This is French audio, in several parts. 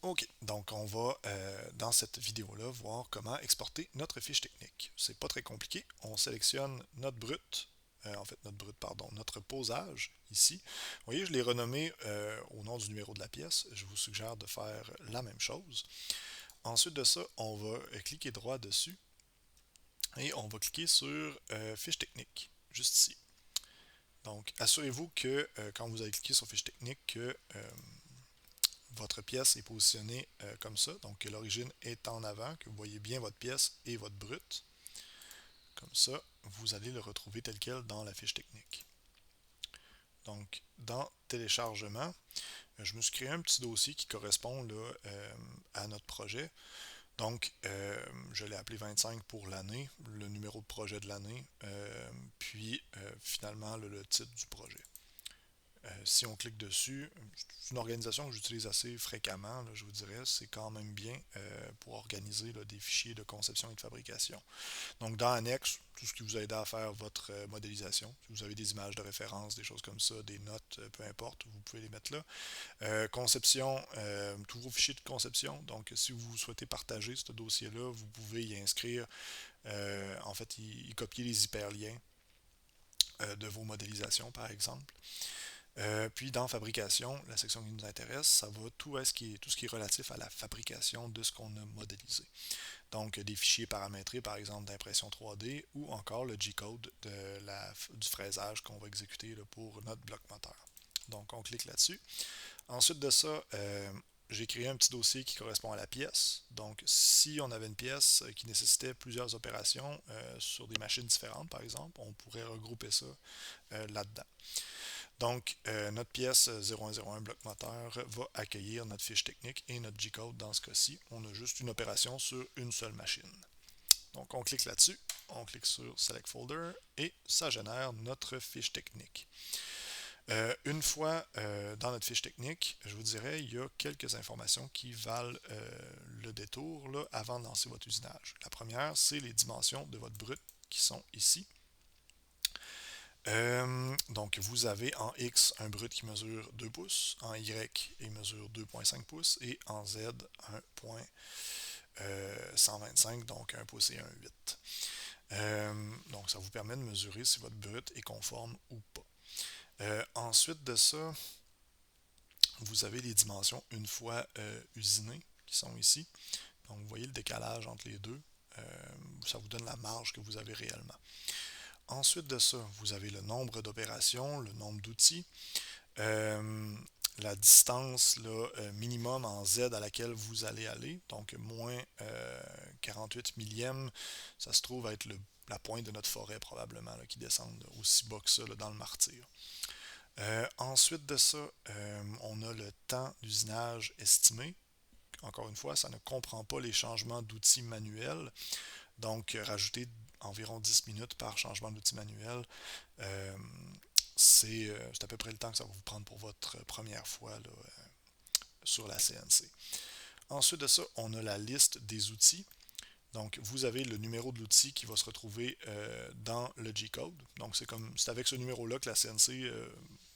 Ok, donc on va dans cette vidéo-là voir comment exporter notre fiche technique. C'est pas très compliqué. On sélectionne notre brut, pardon, notre posage ici. Vous voyez, je l'ai renommé au nom du numéro de la pièce. Je vous suggère de faire la même chose. Ensuite de ça, on va cliquer droit dessus et on va cliquer sur fiche technique, juste ici. Donc, assurez-vous que quand vous avez cliqué sur fiche technique, que votre pièce est positionnée comme ça, donc que l'origine est en avant, que vous voyez bien votre pièce et votre brut. Comme ça, vous allez le retrouver tel quel dans la fiche technique. Donc, dans téléchargement, je me suis créé un petit dossier qui correspond là, à notre projet. Donc, je l'ai appelé 25 pour l'année, le numéro de projet de l'année, puis finalement le titre du projet. Si on clique dessus, c'est une organisation que j'utilise assez fréquemment, là, je vous dirais, c'est quand même bien pour organiser là, des fichiers de conception et de fabrication. Donc dans Annexe, tout ce qui vous aide à faire votre modélisation, si vous avez des images de référence, des choses comme ça, des notes, peu importe, vous pouvez les mettre là. Conception, tous vos fichiers de conception, donc si vous souhaitez partager ce dossier-là, vous pouvez y inscrire, en fait, y copier les hyperliens de vos modélisations par exemple. Puis dans fabrication, la section qui nous intéresse, ça va tout ce qui est relatif à la fabrication de ce qu'on a modélisé. Donc des fichiers paramétrés par exemple d'impression 3D ou encore le G-code du fraisage qu'on va exécuter là, pour notre bloc moteur. Donc on clique là-dessus. Ensuite de ça, j'ai créé un petit dossier qui correspond à la pièce. Donc si on avait une pièce qui nécessitait plusieurs opérations sur des machines différentes par exemple, on pourrait regrouper ça là-dedans. Donc, notre pièce 0101 bloc moteur va accueillir notre fiche technique et notre G-code dans ce cas-ci. On a juste une opération sur une seule machine. Donc, on clique là-dessus, on clique sur Select Folder et ça génère notre fiche technique. Une fois dans notre fiche technique, je vous dirais, il y a quelques informations qui valent le détour là, avant de lancer votre usinage. La première, c'est les dimensions de votre brut qui sont ici. Donc, vous avez en X un brut qui mesure 2 pouces, en Y il mesure 2,5 pouces et en Z 1,125, donc 1 pouce et 1,8. Donc, ça vous permet de mesurer si votre brut est conforme ou pas. Ensuite de ça, vous avez les dimensions une fois usinées qui sont ici. Donc, vous voyez le décalage entre les deux. Ça vous donne la marge que vous avez réellement. Ensuite de ça, vous avez le nombre d'opérations, le nombre d'outils, la distance là, minimum en Z à laquelle vous allez aller, donc moins 48 millièmes, ça se trouve être la pointe de notre forêt probablement, là, qui descend aussi bas que ça là, dans le martyr. Ensuite de ça, on a le temps d'usinage estimé. Encore une fois, ça ne comprend pas les changements d'outils manuels. Donc, rajouter environ 10 minutes par changement d'outil manuel, c'est à peu près le temps que ça va vous prendre pour votre première fois là, sur la CNC. Ensuite de ça, on a la liste des outils. Donc, vous avez le numéro de l'outil qui va se retrouver dans le G-code. Donc, c'est avec ce numéro-là que la CNC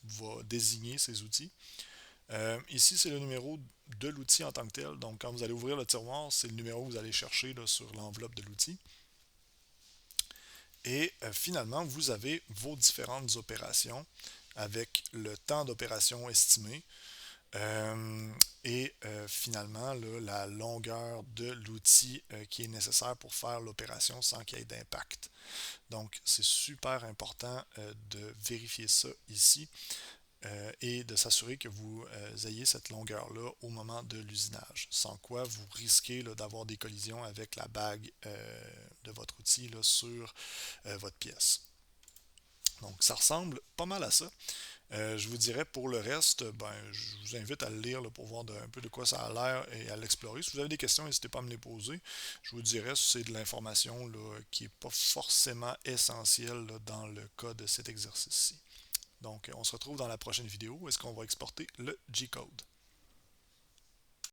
va désigner ces outils. Ici, c'est le numéro de l'outil en tant que tel. Donc, quand vous allez ouvrir le tiroir, c'est le numéro que vous allez chercher là, sur l'enveloppe de l'outil. Et finalement, vous avez vos différentes opérations avec le temps d'opération estimé et finalement là, la longueur de l'outil qui est nécessaire pour faire l'opération sans qu'il y ait d'impact. Donc, c'est super important de vérifier ça ici et de s'assurer que vous ayez cette longueur-là au moment de l'usinage. Sans quoi, vous risquez d'avoir des collisions avec la bague de votre outil là, sur votre pièce. Donc, ça ressemble pas mal à ça. Je vous dirais pour le reste, je vous invite à le lire là, pour voir un peu de quoi ça a l'air et à l'explorer. Si vous avez des questions, n'hésitez pas à me les poser. Je vous dirais si c'est de l'information là, qui n'est pas forcément essentielle là, dans le cas de cet exercice-ci. Donc, on se retrouve dans la prochaine vidéo où est-ce qu'on va exporter le G-code.